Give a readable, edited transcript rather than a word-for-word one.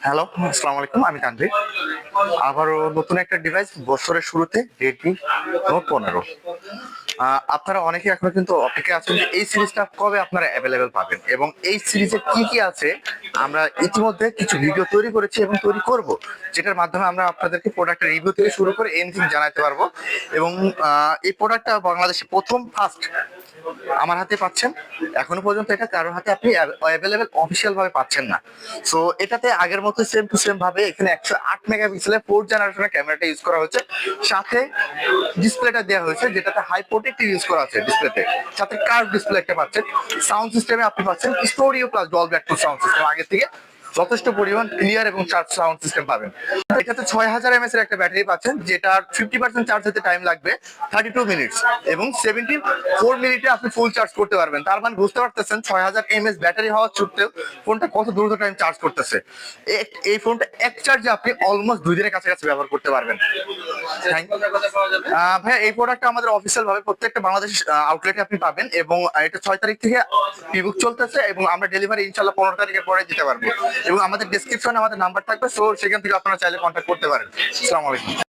Hello, আসসালামু আলাইকুম। আমি তানভীর। আবারও নতুন একটা ডিভাইস বছরের শুরুতে Redmi Note 15। আপনারা অনেকেই এখনো কিন্তু অপেক্ষায় আছেন যে এই সিরিজটা কবে আপনারা অ্যাভেলেবেল পাবেন এবং এই সিরিজে কি আছে আমরা ইতিমধ্যে কিছু ভিডিও তৈরি করেছি এবং তৈরি করব। যেটার মাধ্যমে আমরা আপনাদেরকে প্রোডাক্টের রিভিউ থেকে শুরু করে এনিথিং জানাতে পারবো এবং এই প্রোডাক্টটা বাংলাদেশে ফার্স্ট আমার হাতে পাচ্ছেন। এখনো পর্যন্ত এটা কারোর হাতে আপনি অ্যাভেলেবেল অফিসিয়াল ভাবে পাচ্ছেন না। সো এটাতে আগের মতো সেম টু সেম ভাবে এখানে 108 মেগাপিক্সেলের 4th জেনারেশনের ক্যামেরাটা ইউজ করা হয়েছে। সাথে ডিসপ্লেটা দেওয়া হয়েছে যেটাতে হাই প্রোটেক্টিভ ইউজ করা আছে ডিসপ্লেতে। সাথে কার্ভ ডিসপ্লে একটা পাচ্ছেন। সাউন্ড সিস্টেমে আপনি পাচ্ছেন stereo plus Dolby Atmos sound system আগে থেকে যথেষ্ট পরিমাণ ক্লিয়ার এবং চার্জ সাউন্ড সিস্টেম পাবেন। এটাতে 6000 এর একটা ব্যাটারি পাচ্ছেন, যেটার 50% চার্জ হতে টাইম লাগবে 32 মিনিটস এবং 74 মিনিটে আপনি ফুল চার্জ করতে পারবেন। তার মানে বুঝতে পারতেছেন 6000 ব্যাটারি হওয়া সত্ত্বেও ফোনটা কত দ্রুত টাইম চার্জ করতেছে। এই ফোনটা এক চার্জে আপনি অলমোস্ট 2 দিনের কাছাকাছি ব্যবহার করতে পারবেন। ভাইয়া এই প্রোডাক্টটা আমাদের অফিসিয়াল ভাবে প্রত্যেকটা বাংলাদেশ আউটলেটে আপনি পাবেন এবং এটা 6 তারিখ থেকে প্রিবুক চলতেছে এবং আমরা ডেলিভারি ইনশাল্লাহ 15 তারিখের পরে দিতে পারবো এবং আমাদের ডেসক্রিপশনে আমাদের নাম্বার থাকবে, সো সেখান থেকে আপনারা চাইলে কন্ট্যাক্ট করতে পারেন। আসসালামু আলাইকুম।